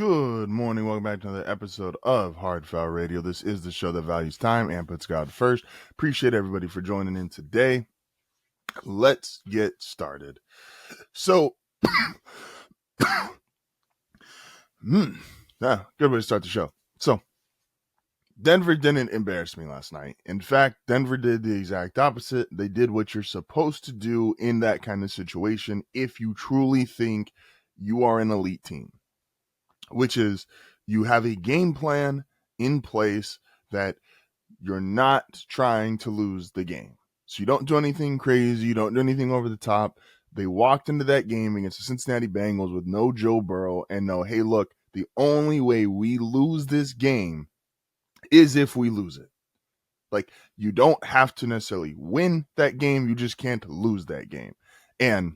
Good morning. Welcome back to another episode of HardFoul Radio. This is the show that values time and puts God first. Appreciate everybody for joining in today. Let's get started. So, good way to start the show. So, Denver didn't embarrass me last night. In fact, Denver did the exact opposite. They did what you're supposed to do in that kind of situation if you truly think you are an elite team, which is you have a game plan in place that you're not trying to lose the game. So you don't do anything crazy. You don't do anything over the top. They walked into that game against the Cincinnati Bengals with no Joe Burrow and no, hey, look, the only way we lose this game is if we lose it. Like, you don't have to necessarily win that game. You just can't lose that game. And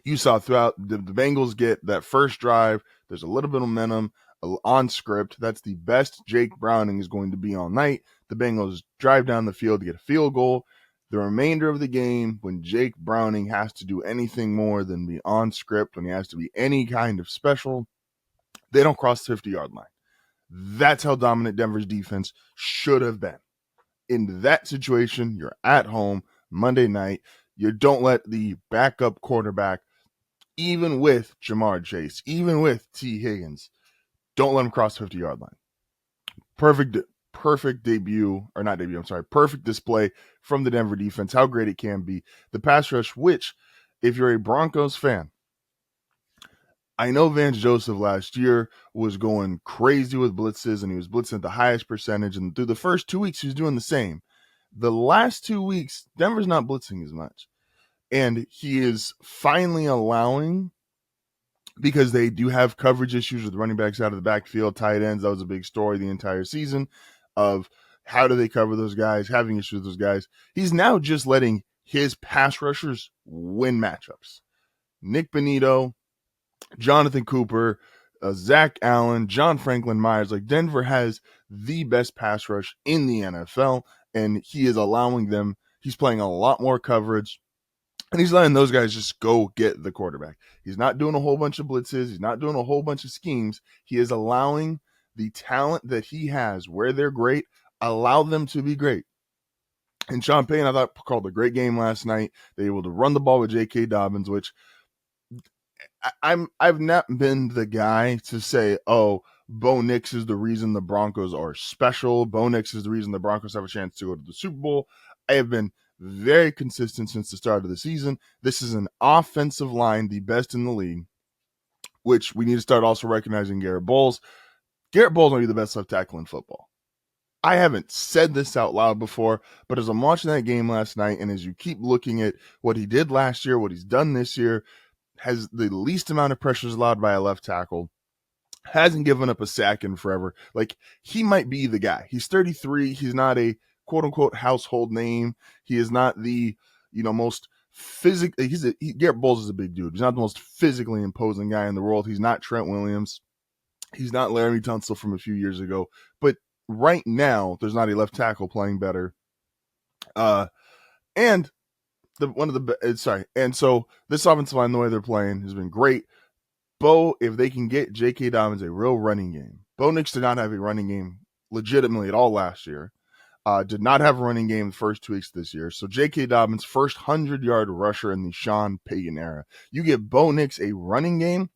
you saw throughout the Bengals get that first drive. There's a little bit of momentum on script. That's the best Jake Browning is going to be all night. The Bengals drive down the field to get a field goal. The remainder of the game, when Jake Browning has to do anything more than be on script, when he has to be any kind of special, they don't cross the 50-yard line. That's how dominant Denver's defense should have been. In that situation, you're at home Monday night. You don't let the backup quarterback, even with Jamar Chase, even with T. Higgins, don't let him cross the 50-yard line. Perfect display from the Denver defense, how great it can be. The pass rush, which, if you're a Broncos fan, I know Vance Joseph last year was going crazy with blitzes, and he was blitzing at the highest percentage, and through the first 2 weeks, he was doing the same. The last 2 weeks, Denver's not blitzing as much. And he is finally allowing, because they do have coverage issues with running backs out of the backfield, tight ends. That was a big story the entire season of how do they cover those guys, having issues with those guys. He's now just letting his pass rushers win matchups. Nick Bonito, Jonathan Cooper, Zach Allen, John Franklin Myers. Like, Denver has the best pass rush in the NFL, and he is allowing them. He's playing a lot more coverage. And he's letting those guys just go get the quarterback. He's not doing a whole bunch of blitzes. He's not doing a whole bunch of schemes. He is allowing the talent that he has, where they're great, allow them to be great. And Sean Payton, I thought, called a great game last night. They were able to run the ball with J.K. Dobbins, which I've not been the guy to say, oh, Bo Nix is the reason the Broncos are special. Bo Nix is the reason the Broncos have a chance to go to the Super Bowl. I have been very consistent since the start of the season. This is an offensive line, the best in the league, which we need to start also recognizing Garrett Bowles. Garrett Bowles might be the best left tackle in football. I haven't said this out loud before, but as I'm watching that game last night, and as you keep looking at what he did last year, what he's done this year, has the least amount of pressures allowed by a left tackle, hasn't given up a sack in forever. Like, he might be the guy. He's 33. He's not a quote-unquote household name. He is not the, most physically, Garrett Bowles is a big dude. He's not the most physically imposing guy in the world. He's not Trent Williams. He's not Laremy Tunsil from a few years ago. But right now, there's not a left tackle playing better. And so this offensive line, the way they're playing, has been great. Bo, if they can get J.K. Dobbins a real running game. Bo Nix did not have a running game legitimately at all last year. Did not have a running game the first 2 weeks of this year. So J.K. Dobbins, first 100-yard rusher in the Sean Payton era. You give Bo Nix a running game,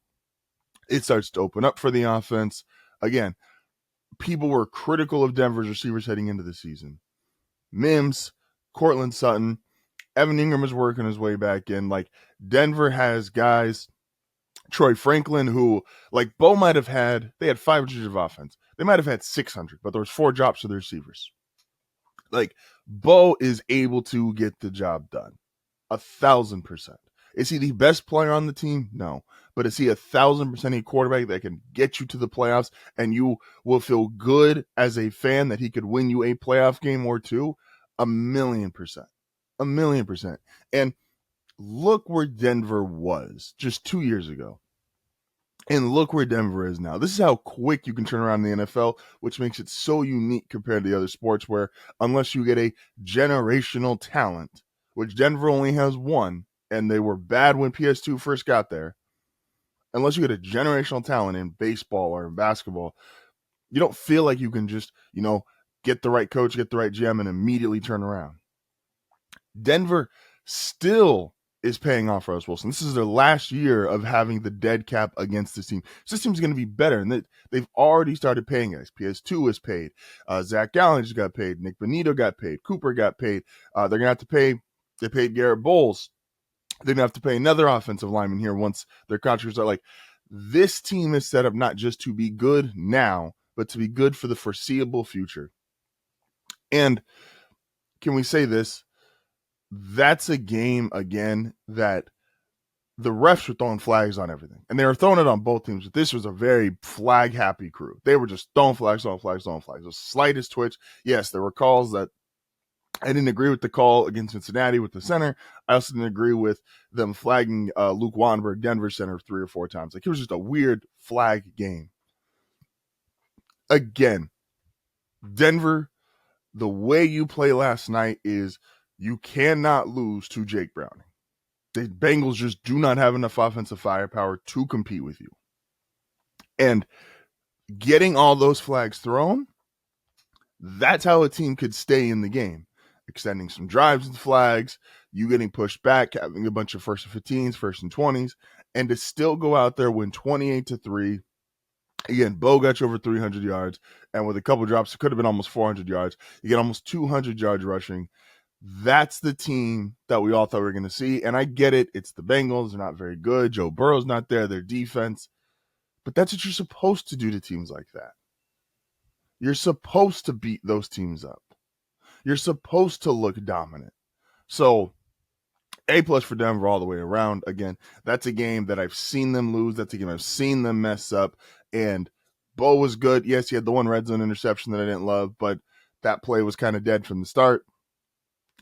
it starts to open up for the offense. Again, people were critical of Denver's receivers heading into the season. Mims, Cortland Sutton, Evan Ingram is working his way back in. Like, Denver has guys, Troy Franklin, who, like, Bo might have had, they had 500 of offense. They might have had 600, but there was 4 drops to the receivers. Like, Bo is able to get the job done 1,000%. Is he the best player on the team? No. But is he 1,000% a quarterback that can get you to the playoffs and you will feel good as a fan that he could win you a playoff game or two? 1,000,000%. 1,000,000%. And look where Denver was just 2 years ago. And look where Denver is now. This is how quick you can turn around in the NFL, which makes it so unique compared to the other sports where, unless you get a generational talent, which Denver only has one, and they were bad when PS2 first got there, unless you get a generational talent in baseball or in basketball, you don't feel like you can just, get the right coach, get the right GM, and immediately turn around. Denver still is paying off Russ Wilson. This is their last year of having the dead cap against this team. So this team's going to be better, and they've already started paying guys. PS2 was paid. Zach Gallen just got paid. Nick Bonito got paid. Cooper got paid. They're going to have to pay. They paid Garrett Bowles. They're going to have to pay another offensive lineman here once their contracts are this team is set up not just to be good now, but to be good for the foreseeable future. And can we say this? That's a game, again, that the refs were throwing flags on everything. And they were throwing it on both teams. But this was a very flag-happy crew. They were just throwing flags. The slightest twitch. Yes, there were calls that I didn't agree with the call against Cincinnati with the center. I also didn't agree with them flagging Luke Wanberg, Denver center, 3 or 4 times. It was just a weird flag game. Again, Denver, the way you play last night is you cannot lose to Jake Browning. The Bengals just do not have enough offensive firepower to compete with you. And getting all those flags thrown, that's how a team could stay in the game. Extending some drives with flags, you getting pushed back, having a bunch of 1st and 15s, 1st and 20s, and to still go out there, win 28-3. Again, Bo got you over 300 yards, and with a couple drops, it could have been almost 400 yards. You get almost 200 yards rushing. That's the team that we all thought we were going to see. And I get it. It's the Bengals. They're not very good. Joe Burrow's not there. Their defense. But that's what you're supposed to do to teams like that. You're supposed to beat those teams up. You're supposed to look dominant. So, A+ for Denver all the way around. Again, that's a game that I've seen them lose. That's a game I've seen them mess up. And Bo was good. Yes, he had the one red zone interception that I didn't love, but that play was kind of dead from the start.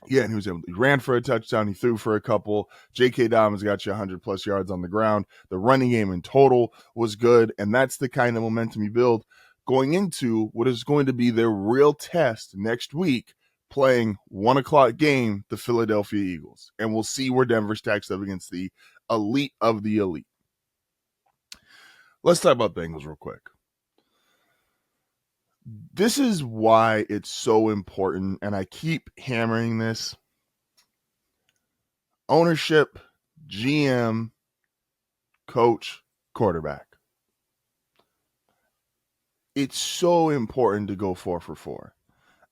Yeah, and he ran for a touchdown. He threw for a couple. J.K. Dobbins got you 100-plus yards on the ground. The running game in total was good, and that's the kind of momentum you build going into what is going to be their real test next week, playing 1 o'clock game, the Philadelphia Eagles. And we'll see where Denver stacks up against the elite of the elite. Let's talk about Bengals real quick. This is why it's so important, and I keep hammering this. Ownership, GM, coach, quarterback. It's so important to go 4 for 4.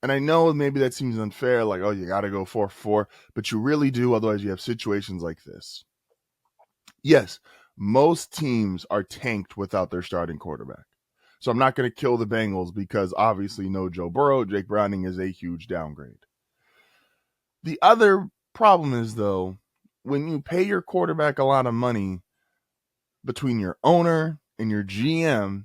And I know maybe that seems unfair, like, oh, you got to go 4 for 4, but you really do, otherwise you have situations like this. Yes, most teams are tanked without their starting quarterback. So I'm not going to kill the Bengals because obviously no Joe Burrow. Jake Browning is a huge downgrade. The other problem is, though, when you pay your quarterback a lot of money, between your owner and your GM,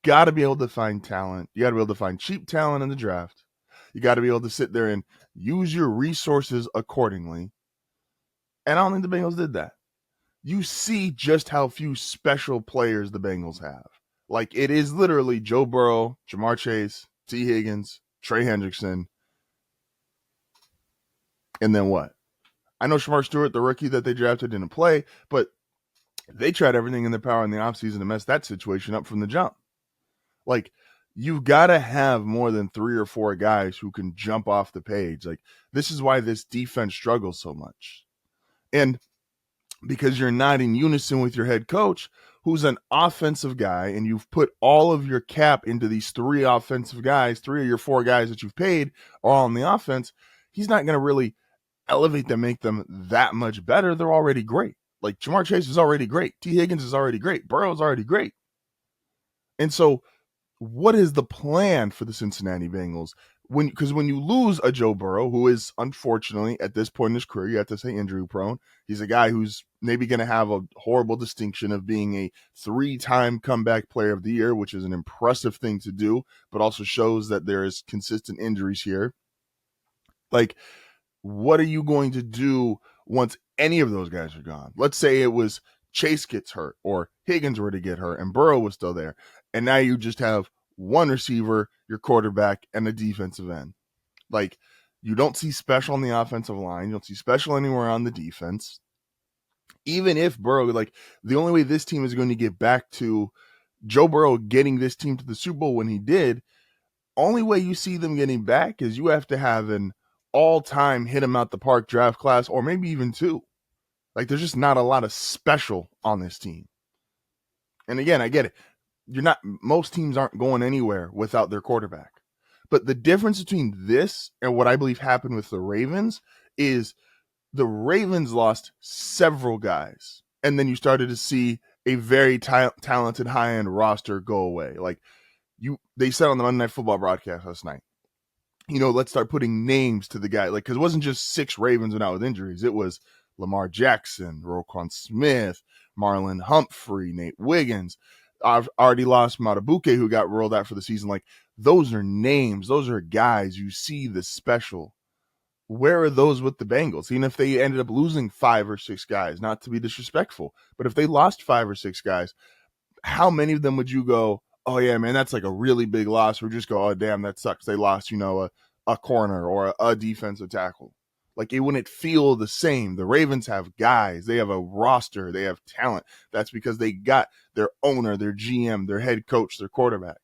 got to be able to find talent. You got to be able to find cheap talent in the draft. You got to be able to sit there and use your resources accordingly. And I don't think the Bengals did that. You see just how few special players the Bengals have. Like, it is literally Joe Burrow, Jamar Chase, T. Higgins, Trey Hendrickson, and then what? I know Shamar Stewart, the rookie that they drafted, didn't play, but they tried everything in their power in the offseason to mess that situation up from the jump. Like, you've got to have more than 3 or 4 guys who can jump off the page. Like, this is why this defense struggles so much. And because you're not in unison with your head coach, who's an offensive guy, and you've put all of your cap into these 3 offensive guys, 3 of your 4 guys that you've paid are all on the offense, he's not going to really elevate them, make them that much better. They're already great. Like, Jamar Chase is already great. T. Higgins is already great. Burrow is already great. And so what is the plan for the Cincinnati Bengals? Because when you lose a Joe Burrow, who is unfortunately at this point in his career, you have to say injury prone. He's a guy who's maybe going to have a horrible distinction of being a 3-time comeback player of the year, which is an impressive thing to do, but also shows that there is consistent injuries here. Like, what are you going to do once any of those guys are gone? Let's say it was Chase gets hurt or Higgins were to get hurt and Burrow was still there. And now you just have one receiver, your quarterback, and a defensive end. Like, you don't see special on the offensive line. You don't see special anywhere on the defense. even if Burrow, like the only way this team is going to get back to Joe Burrow getting this team to the Super Bowl when he did, only way you see them getting back is you have to have an all-time hit him out the park draft class, or maybe even two. Like there's just not a lot of special on this team. And again, I get it. Most teams aren't going anywhere without their quarterback. But the difference between this and what I believe happened with the Ravens is the Ravens lost several guys. And then you started to see a very talented high-end roster go away. Like they said on the Monday Night Football broadcast last night, let's start putting names to the guy. Like, because it wasn't just 6 Ravens went out with injuries. It was Lamar Jackson, Roquan Smith, Marlon Humphrey, Nate Wiggins. I've already lost Matabuke, who got rolled out for the season. Like, those are names. Those are guys. You see the special. Where are those with the Bengals? Even if they ended up losing 5 or 6 guys, not to be disrespectful, but if they lost 5 or 6 guys, how many of them would you go, oh yeah, man, that's like a really big loss? Or just go, oh damn, that sucks. They lost, a corner or a defensive tackle. Like, it wouldn't feel the same. The Ravens have guys. They have a roster. They have talent. That's because they got their owner, their GM, their head coach, their quarterback.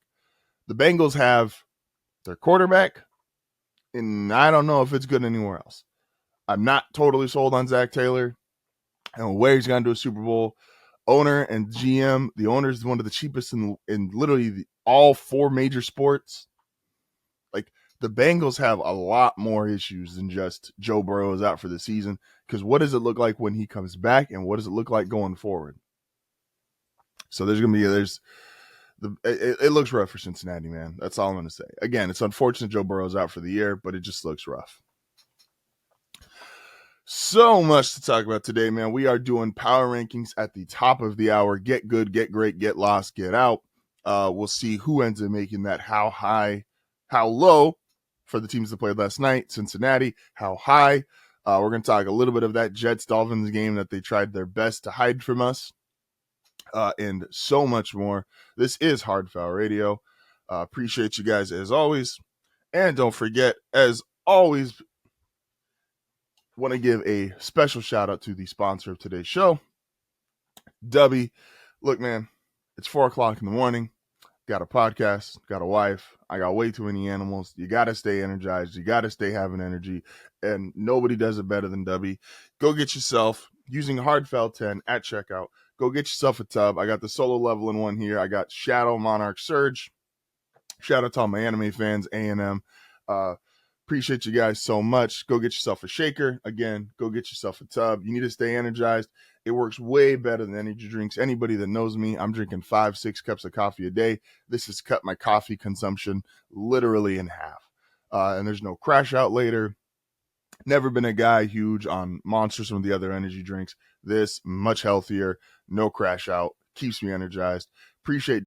The Bengals have their quarterback, and I don't know if it's good anywhere else. I'm not totally sold on Zach Taylor and where he's going to do a Super Bowl. Owner and GM, the owner is one of the cheapest in literally all 4 major sports. Like, the Bengals have a lot more issues than just Joe Burrow is out for the season, because what does it look like when he comes back, and what does it look like going forward? So it looks rough for Cincinnati, man. That's all I'm going to say. Again, it's unfortunate Joe Burrow's out for the year, but it just looks rough. So much to talk about today, man. We are doing power rankings at the top of the hour. Get good, get great, get lost, get out. We'll see who ends up making that, how high, how low for the teams that played last night. Cincinnati, how high. We're going to talk a little bit of that Jets-Dolphins game that they tried their best to hide from us, and so much more. This is HardFoul Radio. Appreciate you guys as always. And don't forget, as always, want to give a special shout out to the sponsor of today's show, Dubby. Look, man, it's 4:00 in the morning. Got a podcast, got a wife. I got way too many animals. You got to stay energized. You got to stay having energy. And nobody does it better than Dubby. Go get yourself, using HardFoul 10 at checkout, go get yourself a tub. I got the solo level in one here. I got Shadow, Monarch, Surge. Shout out to all my anime fans, A&M. Appreciate you guys so much. Go get yourself a shaker. Again, go get yourself a tub. You need to stay energized. It works way better than energy drinks. Anybody that knows me, I'm drinking 5-6 cups of coffee a day. This has cut my coffee consumption literally in half. And there's no crash out later. Never been a guy huge on Monster, some of the other energy drinks. This, much healthier, no crash out, keeps me energized. Appreciate